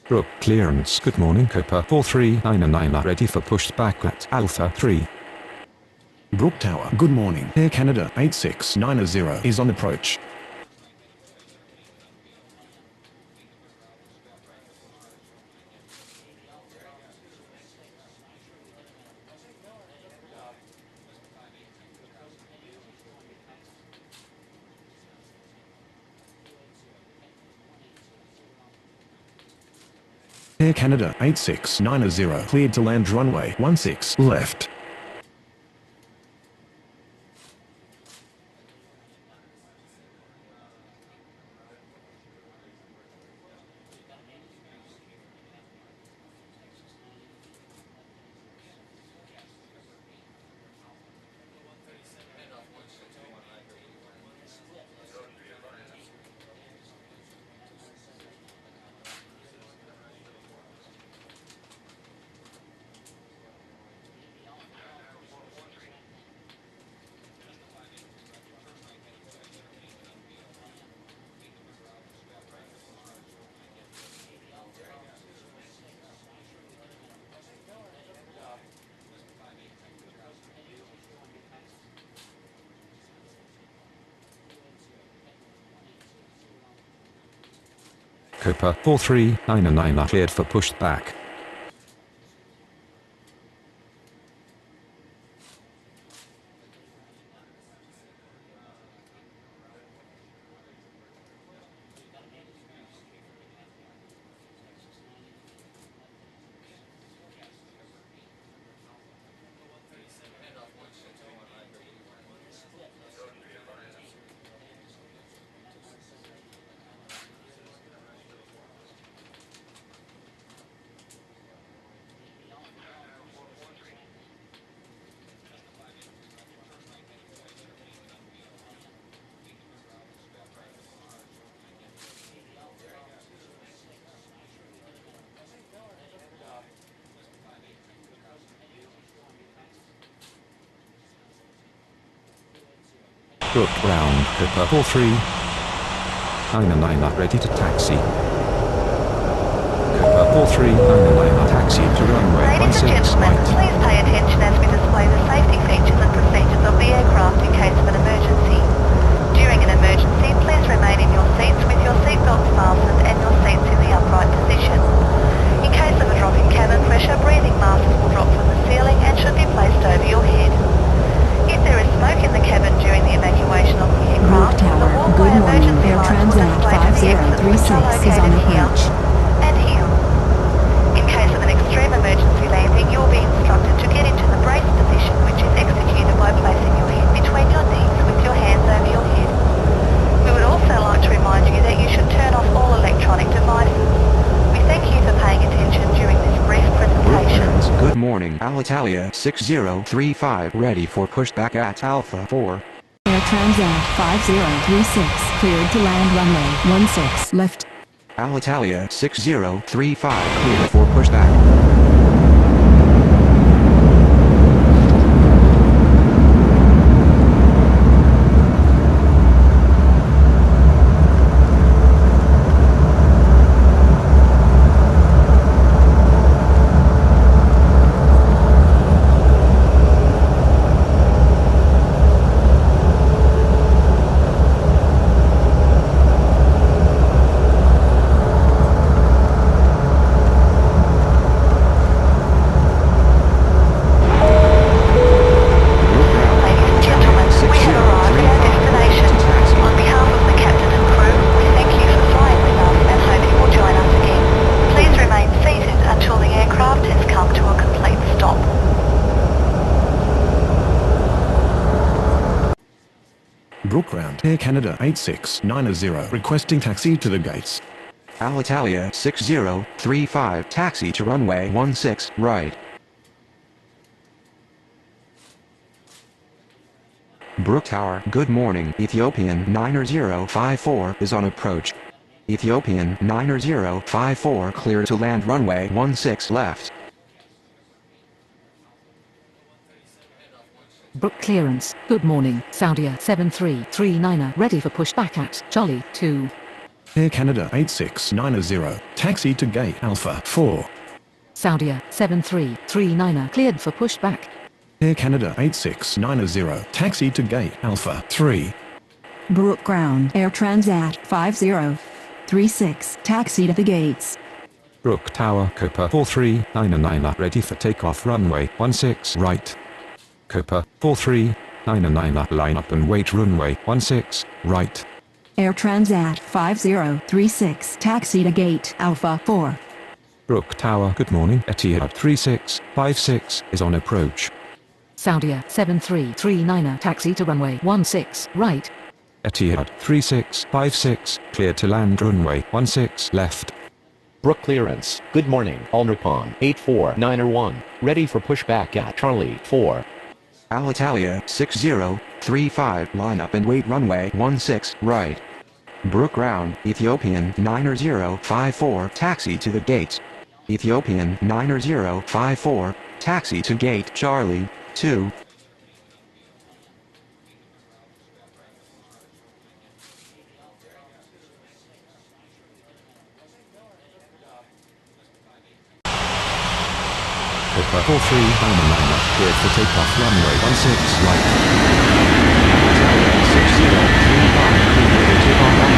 Brook clearance. Good morning, Cooper 4399 ready for pushback at Alpha 3. Brook Tower, good morning. Air Canada 8690 is on approach. Air Canada 8690 cleared to land runway 16 left. Cooper 4399 cleared for pushback. Brook ground. Cooper 4399 ready to taxi. Cooper 4399 taxi to runway Ladies and 16 gentlemen, right. please pay attention as we display the safety features and procedures of the aircraft in case of an emergency. During an emergency, please remain in your seats with your seatbelts fastened and your seats in the upright position. In case of a drop in cabin pressure, breathing masks will drop from the ceiling and should be placed over your head. If there is smoke in the cabin during the evacuation of the aircraft, the walkway emergency lights will display to the exits which are located here and here. In case of an extreme emergency landing, you will be instructed to get into the brace position, which is executed by placing your head between your knees with your hands over your head. We would also like to remind you that you should turn off all electronic devices. We thank you for paying attention during this brief presentation. Good morning, Alitalia 6035 ready for pushback at Alpha 4. Air Transat 5036 cleared to land runway 16 left. Alitalia 6035 cleared for pushback. Brook ground. Air Canada 8690 requesting taxi to the gates. Alitalia 6035 taxi to runway 16 right. Brook Tower, good morning. Ethiopian 9054 is on approach. Ethiopian 9054 clear to land runway 16 left. Brook clearance, good morning. Saudia 7339 ready for pushback at Charlie 2. Air Canada 8690, taxi to gate Alpha 4. Saudia 7339 cleared for pushback. Air Canada 8690, taxi to gate Alpha 3. Brook Ground Air Transat 5036, taxi to the gates. Brook Tower Copa 4399 ready for takeoff runway 16 right. Copa 4399 line up and wait runway 16 right. Air Transat 5036, taxi to gate Alpha 4. Brook Tower good morning, Etihad 3656 is on approach. Saudia 7339 taxi to runway 16 right. Etihad 3656 clear to land runway 16 left. Brook clearance. Good morning, All Nippon 84901. Ready for pushback at Charlie 4. Alitalia 6035 line up and wait runway 16 right. Brook ground, Ethiopian 9054 taxi to the gates. Ethiopian 9054 taxi to gate Charlie 2. Copa 4399 cleared for takeoff runway 16 right. Alitalia 6035 clear to takeoff runway